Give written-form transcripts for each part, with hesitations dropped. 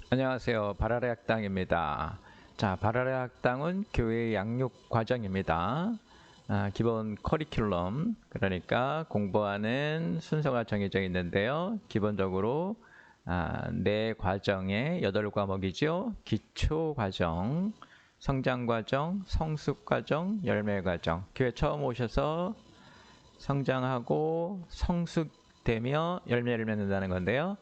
안녕하세요. 바라레 학당입니다. 자, 바라레 학당은 교회 양육 과정입니다. 기본 커리큘럼, 그러니까 공부하는 순서가 정해져 있는데요. 기본적으로 네 과정의 8과목이죠. 기초 과정, 성장 과정, 성숙 과정, 열매 과정. 교회 처음 오셔서 성장하고 성숙되며 열매를 맺는다는 건데요.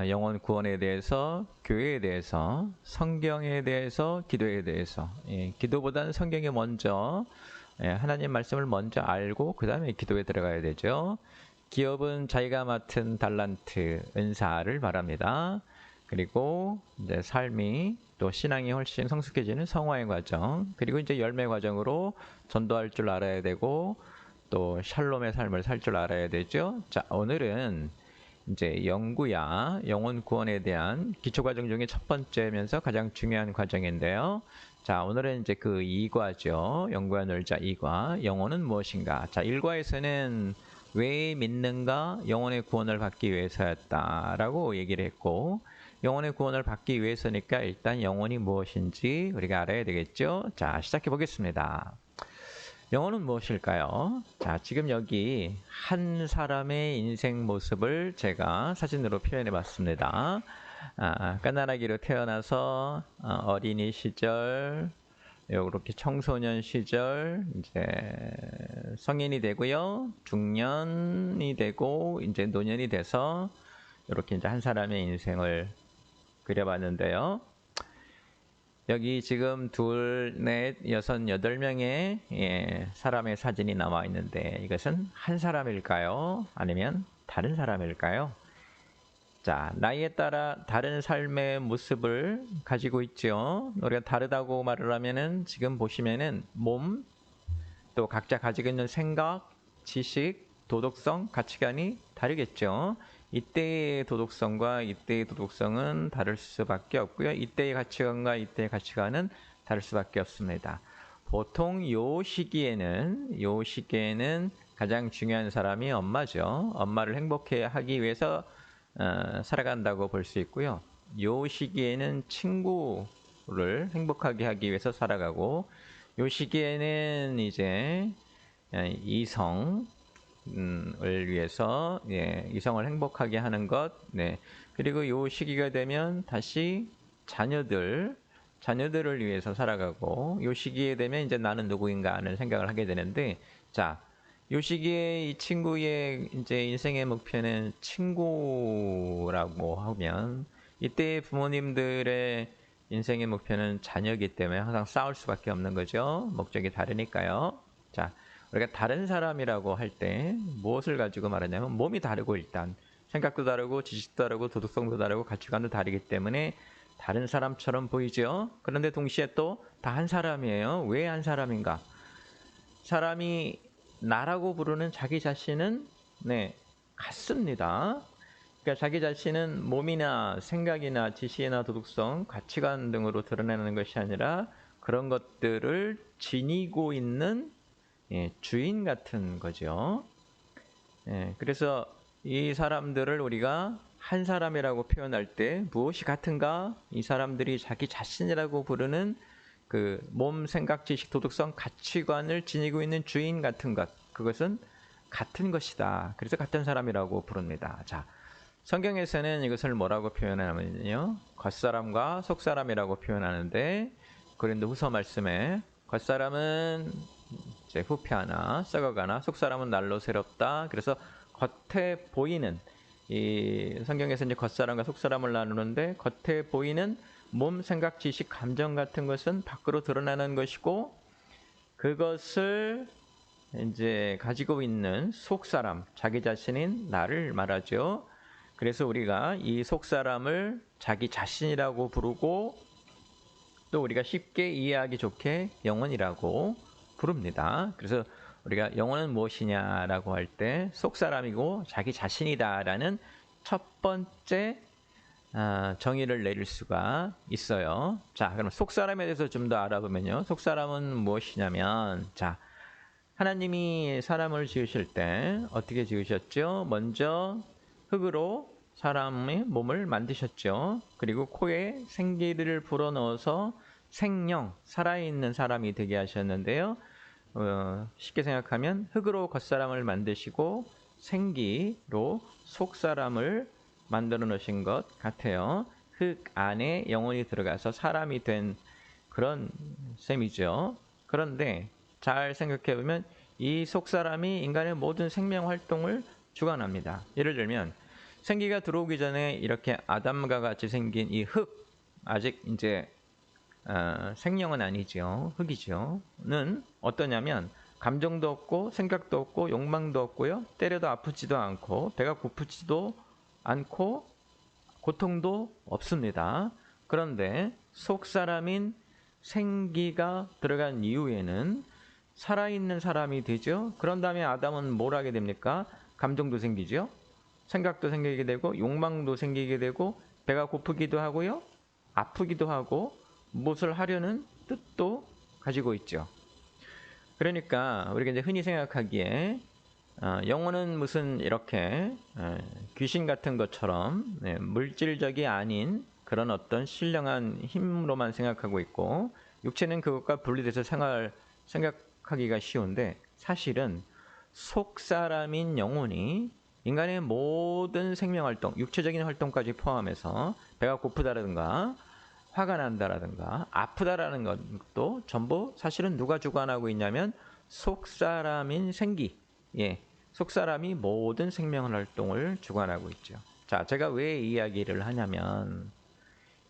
영혼 구원에 대해서, 교회에 대해서, 성경에 대해서, 기도에 대해서. 기도보다는 성경이 먼저, 하나님 말씀을 먼저 알고 그 다음에 기도에 들어가야 되죠. 기업은 자기가 맡은 달란트, 은사를 말합니다. 그리고 이제 삶이 또 신앙이 훨씬 성숙해지는 성화의 과정, 그리고 이제 열매 과정으로 전도할 줄 알아야 되고 또 샬롬의 삶을 살 줄 알아야 되죠. 자, 오늘은 이제 영구야, 영혼 구원에 대한 기초 과정 중에 첫 번째면서 가장 중요한 과정인데요. 자, 오늘은 이제 그 2과죠. 영구야 놀자 2과. 영혼은 무엇인가? 자, 1과에서는 왜 믿는가? 영혼의 구원을 받기 위해서였다라고 얘기를 했고, 영혼의 구원을 받기 위해서니까 일단 영혼이 무엇인지 우리가 알아야 되겠죠? 자, 시작해 보겠습니다. 영혼은 무엇일까요? 자, 지금 여기 한 사람의 인생 모습을 제가 사진으로 표현해 봤습니다. 까나라기로 태어나서 어린이 시절, 이렇게 청소년 시절, 이제 성인이 되고요, 중년이 되고, 이제 노년이 돼서 이렇게 이제 한 사람의 인생을 그려봤는데요. 여기 지금 둘, 넷, 여섯, 8명의 사람의 사진이 나와 있는데 이것은 한 사람일까요? 아니면 다른 사람일까요? 자, 나이에 따라 다른 삶의 모습을 가지고 있죠. 우리가 다르다고 말을 하면은 지금 보시면은 몸, 또 각자 가지고 있는 생각, 지식, 도덕성, 가치관이 다르겠죠. 이때의 도덕성과 이때의 도덕성은 다를 수밖에 없고요. 이때의 가치관과 이때의 가치관은 다를 수밖에 없습니다. 보통 요 시기에는 가장 중요한 사람이 엄마죠. 엄마를 행복해 하기 위해서 살아간다고 볼 수 있고요. 요 시기에는 친구를 행복하게 하기 위해서 살아가고, 요 시기에는 이제 이성을 위해서 이성을 행복하게 하는 것, 그리고 요 시기가 되면 다시 자녀들을 위해서 살아가고, 요 시기에 되면 이제 나는 누구인가 하는 생각을 하게 되는데, 자, 요 시기에 이 친구의 이제 인생의 목표는 친구라고 하면, 이때 부모님들의 인생의 목표는 자녀이기 때문에 항상 싸울 수밖에 없는 거죠. 목적이 다르니까요. 자, 우리가 다른 사람이라고 할 때 무엇을 가지고 말하냐면 몸이 다르고, 일단 생각도 다르고 지식도 다르고 도덕성도 다르고 가치관도 다르기 때문에 다른 사람처럼 보이죠. 그런데 동시에 또 다 한 사람이에요. 왜 한 사람인가? 사람이 나라고 부르는 자기 자신은 같습니다. 그러니까 자기 자신은 몸이나 생각이나 지식이나 도덕성, 가치관 등으로 드러내는 것이 아니라 그런 것들을 지니고 있는 주인 같은 거죠. 그래서 이 사람들을 우리가 한 사람이라고 표현할 때 무엇이 같은가? 이 사람들이 자기 자신이라고 부르는 그 몸, 생각, 지식, 도덕성, 가치관을 지니고 있는 주인 같은 것, 그것은 같은 것이다. 그래서 같은 사람이라고 부릅니다. 자, 성경에서는 이것을 뭐라고 표현하냐면요, 겉사람과 속사람이라고 표현하는데, 고린도후서 말씀에 겉사람은 이제 후패하나 썩어가나 속사람은 날로 새롭다. 그래서 겉에 보이는, 이 성경에서 이제 겉사람과 속사람을 나누는데, 겉에 보이는 몸, 생각, 지식, 감정 같은 것은 밖으로 드러나는 것이고, 그것을 이제 가지고 있는 속사람, 자기 자신인 나를 말하죠. 그래서 우리가 이 속사람을 자기 자신이라고 부르고, 또 우리가 쉽게 이해하기 좋게 영혼이라고 부릅니다. 그래서 우리가 영혼은 무엇이냐라고 할 때 속사람이고 자기 자신이다라는 첫 번째 정의를 내릴 수가 있어요. 자, 그럼 속사람에 대해서 좀 더 알아보면요, 속사람은 무엇이냐면, 자, 하나님이 사람을 지으실 때 어떻게 지으셨죠? 먼저 흙으로 사람의 몸을 만드셨죠. 그리고 코에 생기를 불어넣어서 생령, 살아있는 사람이 되게 하셨는데요. 쉽게 생각하면 흙으로 겉사람을 만드시고 생기로 속사람을 만들어 놓으신 것 같아요. 흙 안에 영혼이 들어가서 사람이 된 그런 셈이죠. 그런데 잘 생각해 보면 이 속사람이 인간의 모든 생명 활동을 주관합니다. 예를 들면 생기가 들어오기 전에 이렇게 아담과 같이 생긴 이 흙, 아직 이제 생명은 아니죠. 흙이죠. 는 어떠냐면 감정도 없고 생각도 없고 욕망도 없고요. 때려도 아프지도 않고 배가 고프지도 않고 고통도 없습니다. 그런데 속사람인 생기가 들어간 이후에는 살아있는 사람이 되죠. 그런 다음에 아담은 뭘 하게 됩니까? 감정도 생기죠. 생각도 생기게 되고 욕망도 생기게 되고 배가 고프기도 하고요. 아프기도 하고 무엇을 하려는 뜻도 가지고 있죠. 그러니까 우리가 이제 흔히 생각하기에 영혼은 무슨 이렇게 귀신 같은 것처럼 물질적이 아닌 그런 어떤 신령한 힘으로만 생각하고 있고 육체는 그것과 분리돼서 생각하기가 쉬운데 사실은 속사람인 영혼이 인간의 모든 생명활동, 육체적인 활동까지 포함해서 배가 고프다라든가 화가 난다라든가 아프다라는 것도 전부 사실은 누가 주관하고 있냐면 속사람인 생기, 속사람이 모든 생명활동을 주관하고 있죠. 자, 제가 왜 이 이야기를 하냐면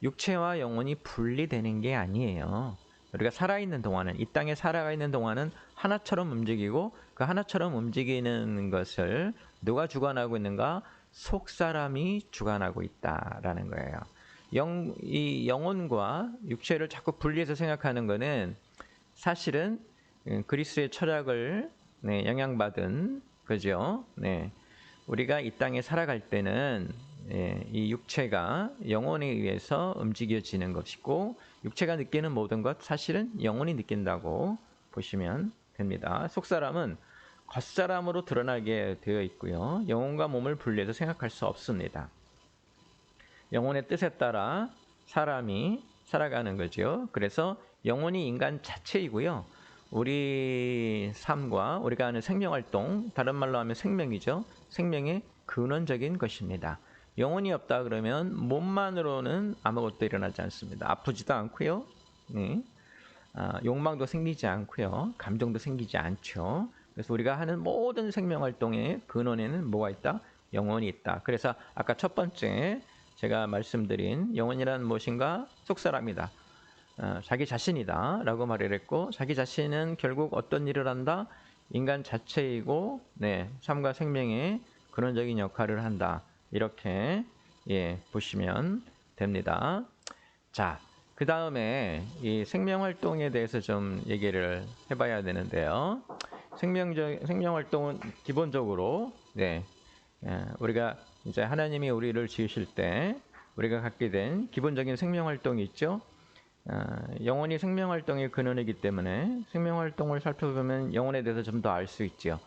육체와 영혼이 분리되는 게 아니에요. 우리가 살아있는 동안은, 이 땅에 살아가 있는 동안은 하나처럼 움직이고 그 하나처럼 움직이는 것을 누가 주관하고 있는가? 속사람이 주관하고 있다라는 거예요. 이 영혼과 육체를 자꾸 분리해서 생각하는 것은 사실은 그리스의 철학을 영향받은 그죠? 우리가 이 땅에 살아갈 때는 이 육체가 영혼에 의해서 움직여지는 것이고 육체가 느끼는 모든 것 사실은 영혼이 느낀다고 보시면 됩니다. 속사람은 겉사람으로 드러나게 되어 있고요. 영혼과 몸을 분리해서 생각할 수 없습니다. 영혼의 뜻에 따라 사람이 살아가는 거죠. 그래서 영혼이 인간 자체이고요. 우리 삶과 우리가 하는 생명활동, 다른 말로 하면 생명이죠. 생명의 근원적인 것입니다. 영혼이 없다 그러면 몸만으로는 아무것도 일어나지 않습니다. 아프지도 않고요. 욕망도 생기지 않고요. 감정도 생기지 않죠. 그래서 우리가 하는 모든 생명활동의 근원에는 뭐가 있다? 영혼이 있다. 그래서 아까 첫 번째 제가 말씀드린 영혼이란 무엇인가? 속사람이다. 자기 자신이다 라고 말을 했고 자기 자신은 결국 어떤 일을 한다? 인간 자체이고 삶과 생명의 근원적인 역할을 한다. 이렇게 보시면 됩니다. 자, 그 다음에 이 생명활동에 대해서 좀 얘기를 해봐야 되는데요. 생명활동은 기본적으로 우리가 이제 하나님이 우리를 지으실 때 우리가 갖게 된 기본적인 생명활동이 있죠. 영혼이 생명활동의 근원이기 때문에 생명활동을 살펴보면 영혼에 대해서 좀 더 알 수 있죠.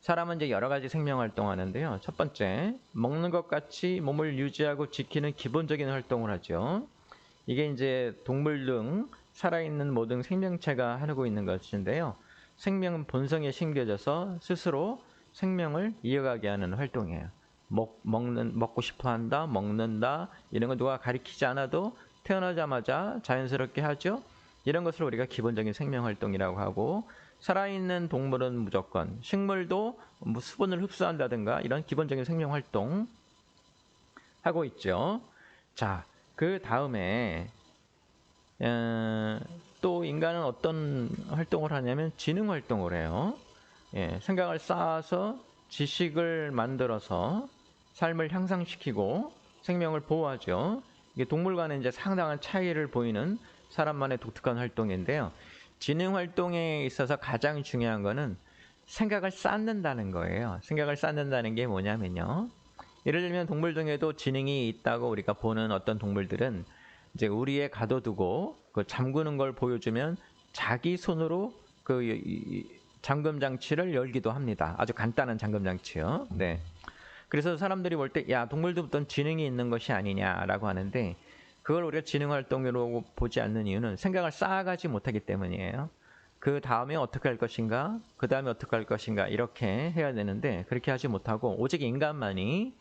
사람은 이제 여러 가지 생명활동 하는데요. 첫 번째, 먹는 것 같이 몸을 유지하고 지키는 기본적인 활동을 하죠. 이게 이제 동물 등 살아있는 모든 생명체가 하고 있는 것인데요. 생명은 본성에 심겨져서 스스로 생명을 이어가게 하는 활동이에요. 먹고 싶어 한다, 먹는다, 이런 거 누가 가리키지 않아도 태어나자마자 자연스럽게 하죠. 이런 것을 우리가 기본적인 생명활동이라고 하고 살아있는 동물은 무조건 식물도 수분을 흡수한다든가 이런 기본적인 생명활동 하고 있죠. 자, 그 다음에 또 인간은 어떤 활동을 하냐면 지능 활동을 해요. 생각을 쌓아서 지식을 만들어서 삶을 향상시키고 생명을 보호하죠. 이게 동물과는 이제 상당한 차이를 보이는 사람만의 독특한 활동인데요. 지능 활동에 있어서 가장 중요한 거는 생각을 쌓는다는 거예요. 생각을 쌓는다는 게 뭐냐면요. 예를 들면 동물 중에도 지능이 있다고 우리가 보는 어떤 동물들은 이제 우리에 가둬두고 그 잠그는 걸 보여주면 자기 손으로 그 잠금 장치를 열기도 합니다. 아주 간단한 잠금 장치요. 그래서 사람들이 볼 때 야, 동물도 어떤 지능이 있는 것이 아니냐라고 하는데 그걸 우리가 지능 활동으로 보지 않는 이유는 생각을 쌓아가지 못하기 때문이에요. 그 다음에 어떻게 할 것인가? 그 다음에 어떻게 할 것인가? 이렇게 해야 되는데 그렇게 하지 못하고 오직 인간만이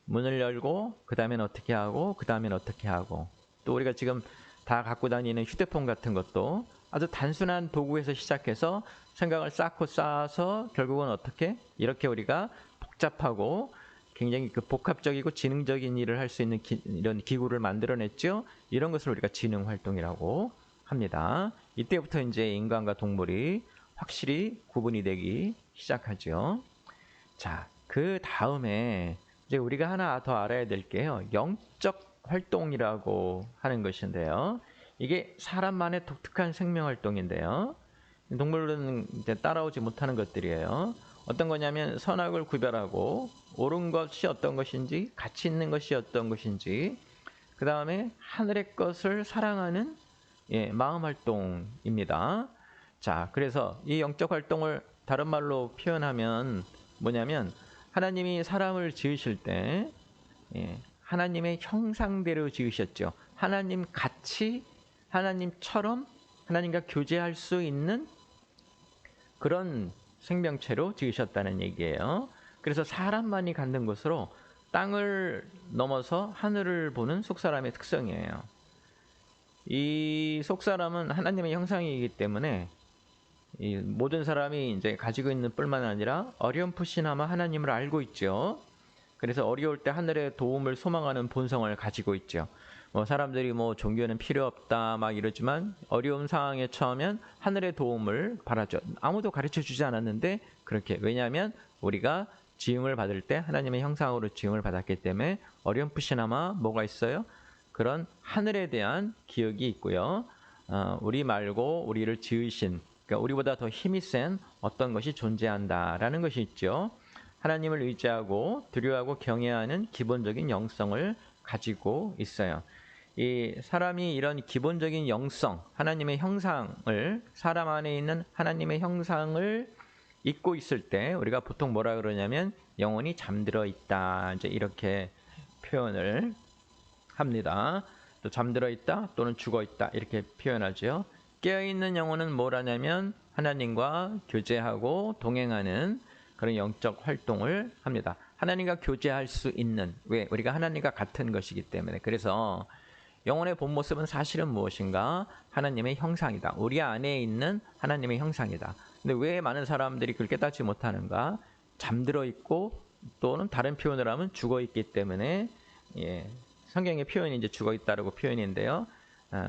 문을 열고 그 다음엔 어떻게 하고 그 다음엔 어떻게 하고 또 우리가 지금 다 갖고 다니는 휴대폰 같은 것도 아주 단순한 도구에서 시작해서 생각을 쌓고 쌓아서 결국은 어떻게 이렇게 우리가 복잡하고 굉장히 그 복합적이고 지능적인 일을 할 수 있는 이런 기구를 만들어냈죠. 이런 것을 우리가 지능 활동이라고 합니다. 이때부터 이제 인간과 동물이 확실히 구분이 되기 시작하죠. 자, 그 다음에 이제 우리가 하나 더 알아야 될 게요. 영적 활동이라고 하는 것인데요. 이게 사람만의 독특한 생명 활동인데요. 동물은 이제 따라오지 못하는 것들이에요. 어떤 거냐면 선악을 구별하고 옳은 것이 어떤 것인지 가치 있는 것이 어떤 것인지 그 다음에 하늘의 것을 사랑하는 마음 활동입니다. 자, 그래서 이 영적 활동을 다른 말로 표현하면 뭐냐면 하나님이 사람을 지으실 때 하나님의 형상대로 지으셨죠. 하나님 같이 하나님처럼 하나님과 교제할 수 있는 그런 생명체로 지으셨다는 얘기예요. 그래서 사람만이 갖는 것으로 땅을 넘어서 하늘을 보는 속사람의 특성이에요. 이 속사람은 하나님의 형상이기 때문에 이 모든 사람이 이제 가지고 있는 뿐만 아니라 어렴풋이나마 하나님을 알고 있죠. 그래서 어려울 때 하늘의 도움을 소망하는 본성을 가지고 있죠. 사람들이 종교는 필요 없다 막 이러지만 어려운 상황에 처하면 하늘의 도움을 바라죠. 아무도 가르쳐 주지 않았는데 그렇게 왜냐하면 우리가 지음을 받을 때 하나님의 형상으로 지음을 받았기 때문에 어렴풋이나마 뭐가 있어요? 그런 하늘에 대한 기억이 있고요. 우리 말고 우리를 지으신 그러니까 우리보다 더 힘이 센 어떤 것이 존재한다라는 것이 있죠. 하나님을 의지하고 두려워하고 경외하는 기본적인 영성을 가지고 있어요. 이 사람이 이런 기본적인 영성, 하나님의 형상을 사람 안에 있는 하나님의 형상을 잊고 있을 때 우리가 보통 뭐라 그러냐면 영혼이 잠들어 있다 이제 이렇게 표현을 합니다. 또 잠들어 있다 또는 죽어 있다 이렇게 표현하죠. 깨어 있는 영혼은 뭐라냐면 하나님과 교제하고 동행하는 그런 영적 활동을 합니다. 하나님과 교제할 수 있는 왜 우리가 하나님과 같은 것이기 때문에 그래서 영혼의 본 모습은 사실은 무엇인가? 하나님의 형상이다. 우리 안에 있는 하나님의 형상이다. 근데 왜 많은 사람들이 그걸 깨닫지 못하는가? 잠들어 있고 또는 다른 표현을 하면 죽어 있기 때문에 성경의 표현이 이제 죽어 있다라고 표현인데요.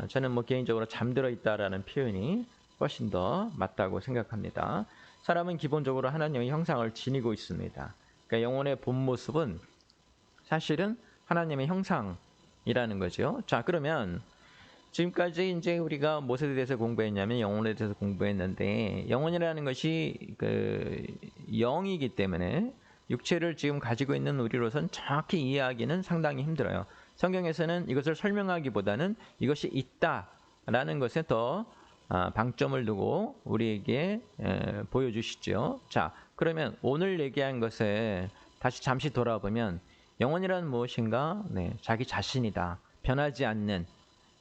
저는 개인적으로 잠들어 있다라는 표현이 훨씬 더 맞다고 생각합니다. 사람은 기본적으로 하나님의 형상을 지니고 있습니다. 그러니까 영혼의 본 모습은 사실은 하나님의 형상이라는 거죠. 자, 그러면 지금까지 이제 우리가 무엇에 대해서 공부했냐면 영혼에 대해서 공부했는데 영혼이라는 것이 그 영이기 때문에 육체를 지금 가지고 있는 우리로선 정확히 이해하기는 상당히 힘들어요. 성경에서는 이것을 설명하기보다는 이것이 있다라는 것에 더 방점을 두고 우리에게 보여주시죠. 자, 그러면 오늘 얘기한 것에 다시 잠시 돌아보면 영혼이란 무엇인가? 자기 자신이다. 변하지 않는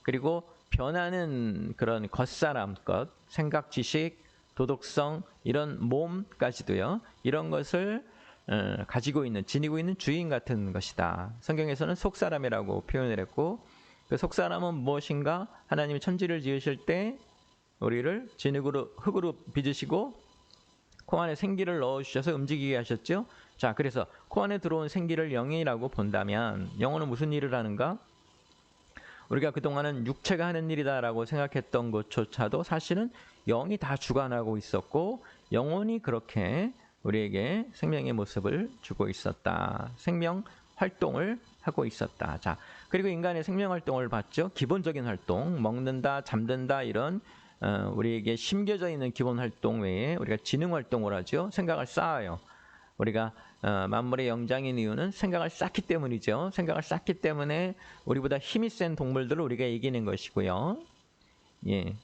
그리고 변하는 그런 겉사람 것, 생각, 지식, 도덕성 이런 몸까지도요. 이런 것을 가지고 있는, 지니고 있는 주인 같은 것이다. 성경에서는 속사람이라고 표현을 했고 그 속사람은 무엇인가? 하나님이 천지를 지으실 때 우리를 진흙으로 흙으로 빚으시고 코 안에 생기를 넣어주셔서 움직이게 하셨죠. 자, 그래서 코 안에 들어온 생기를 영이라고 본다면 영혼은 무슨 일을 하는가? 우리가 그동안은 육체가 하는 일이다라고 생각했던 것조차도 사실은 영이 다 주관하고 있었고 영혼이 그렇게 우리에게 생명의 모습을 주고 있었다. 생명 활동을 하고 있었다. 자, 그리고 인간의 생명 활동을 봤죠. 기본적인 활동, 먹는다, 잠든다 이런 우리에게 심겨져 있는 기본 활동 외에 우리가 지능 활동을 하죠. 생각을 쌓아요. 우리가 만물의 영장인 이유는 생각을 쌓기 때문이죠. 생각을 쌓기 때문에 우리보다 힘이 센 동물들을 우리가 이기는 것이고요.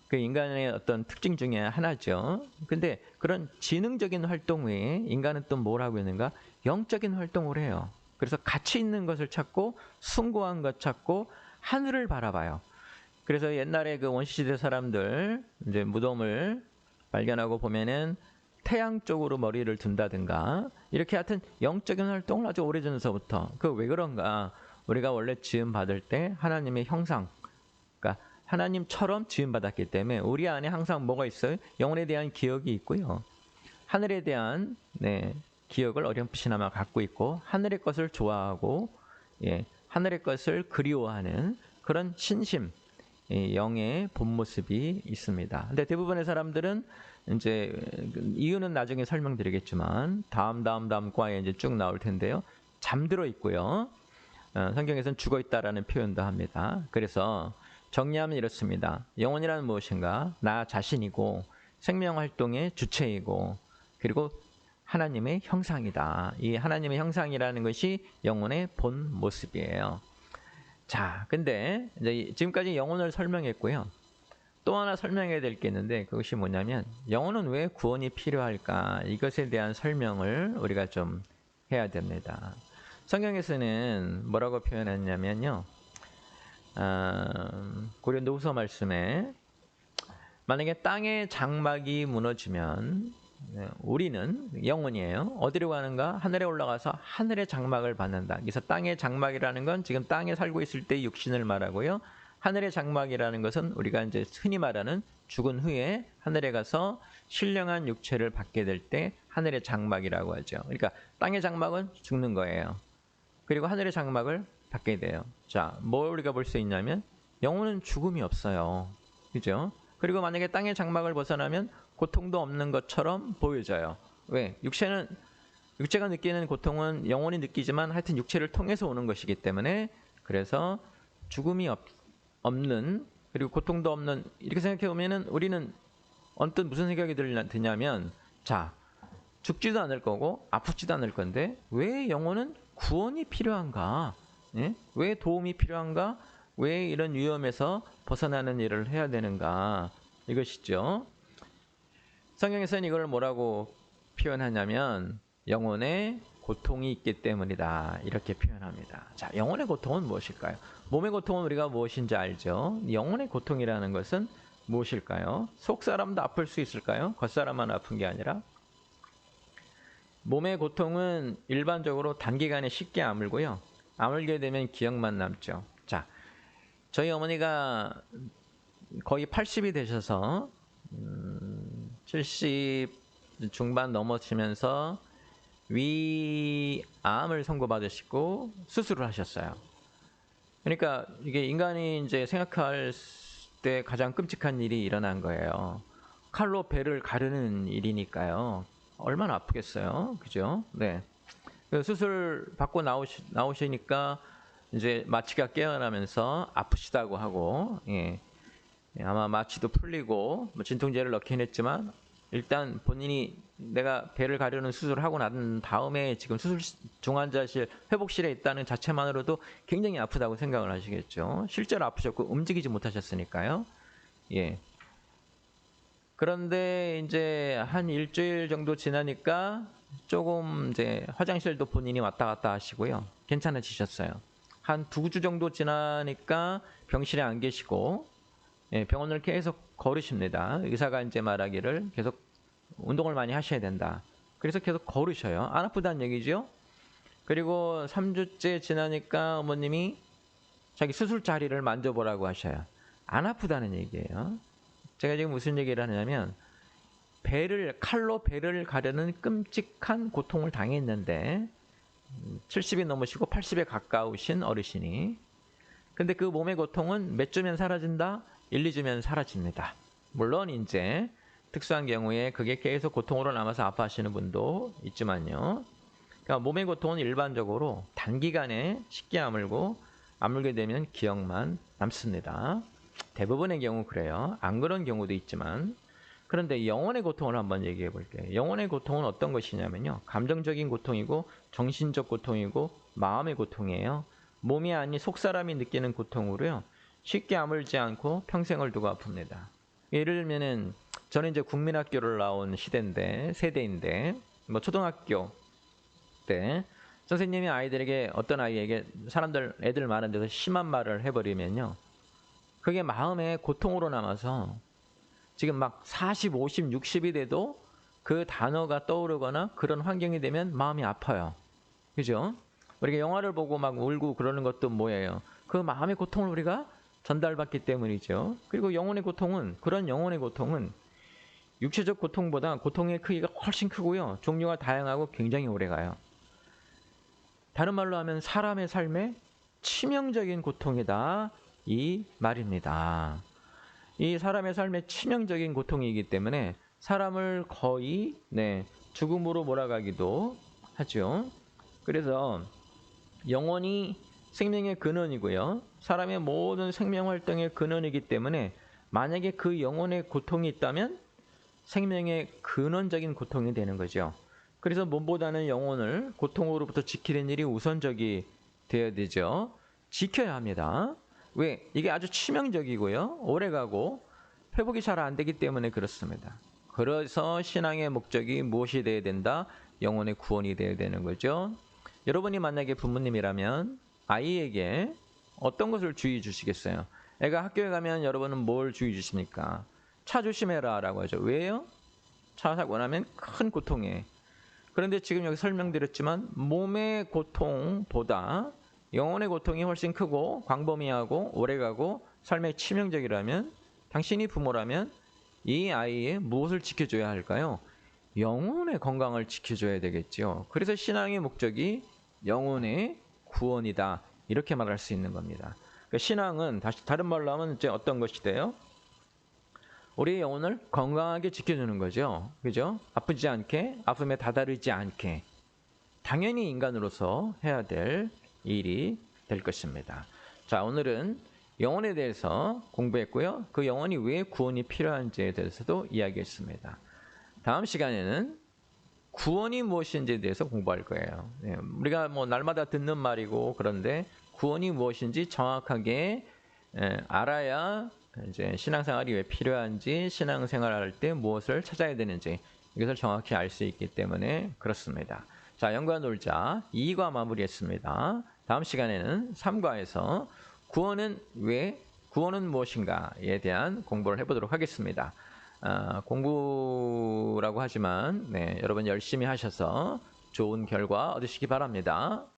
그 인간의 어떤 특징 중에 하나죠. 근데 그런 지능적인 활동 외에 인간은 또 뭘 하고 있는가? 영적인 활동을 해요. 그래서 가치 있는 것을 찾고 숭고한 것 찾고 하늘을 바라봐요. 그래서 옛날에 그 원시시대 사람들 이제 무덤을 발견하고 보면은 태양 쪽으로 머리를 둔다든가 이렇게 하여튼 영적인 활동을 아주 오래전서부터 그 왜 그런가 우리가 원래 지음 받을 때 하나님의 형상 그러니까 하나님처럼 지음 받았기 때문에 우리 안에 항상 뭐가 있어요? 영혼에 대한 기억이 있고요. 하늘에 대한 기억을 어렴풋이나마 갖고 있고 하늘의 것을 좋아하고 하늘의 것을 그리워하는 그런 신심 영의 본 모습이 있습니다. 근데 대부분의 사람들은 이제 이유는 나중에 설명드리겠지만 다음 과에 이제 쭉 나올 텐데요. 잠들어 있고요. 성경에서는 죽어 있다라는 표현도 합니다. 그래서 정리하면 이렇습니다. 영혼이란 무엇인가? 나 자신이고 생명 활동의 주체이고 그리고 하나님의 형상이다. 이 하나님의 형상이라는 것이 영혼의 본 모습이에요. 자, 근데 이제 지금까지 영혼을 설명했고요. 또 하나 설명해야 될 게 있는데 그것이 뭐냐면 영혼은 왜 구원이 필요할까? 이것에 대한 설명을 우리가 좀 해야 됩니다. 성경에서는 뭐라고 표현했냐면요. 고린도후서 말씀에 만약에 땅의 장막이 무너지면 우리는 영혼이에요. 어디로 가는가? 하늘에 올라가서 하늘의 장막을 받는다. 그래서 땅의 장막이라는 건 지금 땅에 살고 있을 때 육신을 말하고요. 하늘의 장막이라는 것은 우리가 이제 흔히 말하는 죽은 후에 하늘에 가서 신령한 육체를 받게 될 때 하늘의 장막이라고 하죠. 그러니까 땅의 장막은 죽는 거예요. 그리고 하늘의 장막을 받게 돼요. 자, 뭘 우리가 볼 수 있냐면 영혼은 죽음이 없어요. 그죠? 그리고 만약에 땅의 장막을 벗어나면 고통도 없는 것처럼 보여져요. 왜? 육체가 느끼는 고통은 영혼이 느끼지만 하여튼 육체를 통해서 오는 것이기 때문에 그래서 죽음이 없는 그리고 고통도 없는 이렇게 생각해 보면은 우리는 언뜻 무슨 생각이 드냐면 자, 죽지도 않을 거고 아프지도 않을 건데 왜 영혼은 구원이 필요한가? 예? 왜 도움이 필요한가? 왜 이런 위험에서 벗어나는 일을 해야 되는가? 이것이죠. 성경에서는 이걸 뭐라고 표현하냐면 영혼의 고통이 있기 때문이다. 이렇게 표현합니다. 자, 영혼의 고통은 무엇일까요? 몸의 고통은 우리가 무엇인지 알죠? 영혼의 고통이라는 것은 무엇일까요? 속사람도 아플 수 있을까요? 겉사람만 아픈 게 아니라 몸의 고통은 일반적으로 단기간에 쉽게 아물고요. 아물게 되면 기억만 남죠. 자, 저희 어머니가 거의 80이 되셔서 70 중반 넘어지면서 위암을 선고받으시고 수술을 하셨어요. 그러니까 이게 인간이 이제 생각할 때 가장 끔찍한 일이 일어난 거예요. 칼로 배를 가르는 일이니까요. 얼마나 아프겠어요, 그죠? 네. 수술 받고 나오시니까 이제 마취가 깨어나면서 아프시다고 하고, 아마 마취도 풀리고 뭐 진통제를 넣긴 했지만 일단 본인이 내가 배를 가려는 수술을 하고 난 다음에 지금 수술 중환자실 회복실에 있다는 자체만으로도 굉장히 아프다고 생각을 하시겠죠. 실제로 아프셨고 움직이지 못하셨으니까요. 예. 그런데 이제 한 일주일 정도 지나니까 조금 이제 화장실도 본인이 왔다 갔다 하시고요. 괜찮아지셨어요. 한 2주 정도 지나니까 병실에 안 계시고 병원을 계속 걸으십니다. 의사가 이제 말하기를 계속 운동을 많이 하셔야 된다. 그래서 계속 걸으셔요. 안 아프다는 얘기죠. 그리고 3주째 지나니까 어머님이 자기 수술 자리를 만져보라고 하셔요. 안 아프다는 얘기예요. 제가 지금 무슨 얘기를 하냐면 칼로 배를 가르는 끔찍한 고통을 당했는데 70이 넘으시고 80에 가까우신 어르신이 근데 그 몸의 고통은 몇 주면 사라진다? 1, 2주면 사라집니다. 물론 이제 특수한 경우에 그게 계속 고통으로 남아서 아파하시는 분도 있지만요. 그러니까 몸의 고통은 일반적으로 단기간에 쉽게 아물게 되면 기억만 남습니다. 대부분의 경우 그래요. 안 그런 경우도 있지만 그런데 영혼의 고통을 한번 얘기해 볼게요. 영혼의 고통은 어떤 것이냐면요. 감정적인 고통이고 정신적 고통이고 마음의 고통이에요. 몸이 아닌 속사람이 느끼는 고통으로요. 쉽게 아물지 않고 평생을 두고 아픕니다. 예를 들면은 저는 이제 국민학교를 나온 세대인데 뭐 초등학교 때 선생님이 아이들에게 어떤 아이에게 애들 많은 데서 심한 말을 해버리면요. 그게 마음에 고통으로 남아서 지금 막 40, 50, 60이 돼도 그 단어가 떠오르거나 그런 환경이 되면 마음이 아파요. 그죠? 우리가 영화를 보고 막 울고 그러는 것도 뭐예요? 그 마음의 고통을 우리가 전달받기 때문이죠. 그리고 그런 영혼의 고통은 육체적 고통보다 고통의 크기가 훨씬 크고요. 종류가 다양하고 굉장히 오래가요. 다른 말로 하면 사람의 삶에 치명적인 고통이다. 이 말입니다. 이 사람의 삶에 치명적인 고통이기 때문에 사람을 거의 죽음으로 몰아가기도 하죠. 그래서 영혼이 생명의 근원이고요. 사람의 모든 생명 활동의 근원이기 때문에 만약에 그 영혼의 고통이 있다면 생명의 근원적인 고통이 되는 거죠. 그래서 몸보다는 영혼을 고통으로부터 지키는 일이 우선적이 되어야 되죠. 지켜야 합니다. 왜? 이게 아주 치명적이고요. 오래가고 회복이 잘 안 되기 때문에 그렇습니다. 그래서 신앙의 목적이 무엇이 되어야 된다? 영혼의 구원이 되어야 되는 거죠. 여러분이 만약에 부모님이라면 아이에게 어떤 것을 주의 주시겠어요? 애가 학교에 가면 여러분은 뭘 주의 주십니까? 차 조심해라 라고 하죠. 왜요? 차 사고 나면 큰 고통이에요. 그런데 지금 여기 설명드렸지만 몸의 고통보다 영혼의 고통이 훨씬 크고 광범위하고 오래가고 삶에 치명적이라면 당신이 부모라면 이 아이의 무엇을 지켜줘야 할까요? 영혼의 건강을 지켜줘야 되겠죠. 그래서 신앙의 목적이 영혼의 구원이다. 이렇게 말할 수 있는 겁니다. 그러니까 신앙은 다른 말로 하면 이제 어떤 것이 돼요? 우리의 영혼을 건강하게 지켜주는 거죠. 그죠? 아프지 않게, 아픔에 다다르지 않게. 당연히 인간으로서 해야 될 일이 될 것입니다. 자, 오늘은 영혼에 대해서 공부했고요. 그 영혼이 왜 구원이 필요한지에 대해서도 이야기했습니다. 다음 시간에는 구원이 무엇인지에 대해서 공부할 거예요. 우리가 뭐 날마다 듣는 말이고 그런데 구원이 무엇인지 정확하게 알아야 이제 신앙생활이 왜 필요한지, 신앙생활을 할 때 무엇을 찾아야 되는지 이것을 정확히 알 수 있기 때문에 그렇습니다. 자, 영과 놀자 2과 마무리했습니다. 다음 시간에는 3과에서 구원은 무엇인가에 대한 공부를 해보도록 하겠습니다. 공부라고 하지만 여러분 열심히 하셔서 좋은 결과 얻으시기 바랍니다.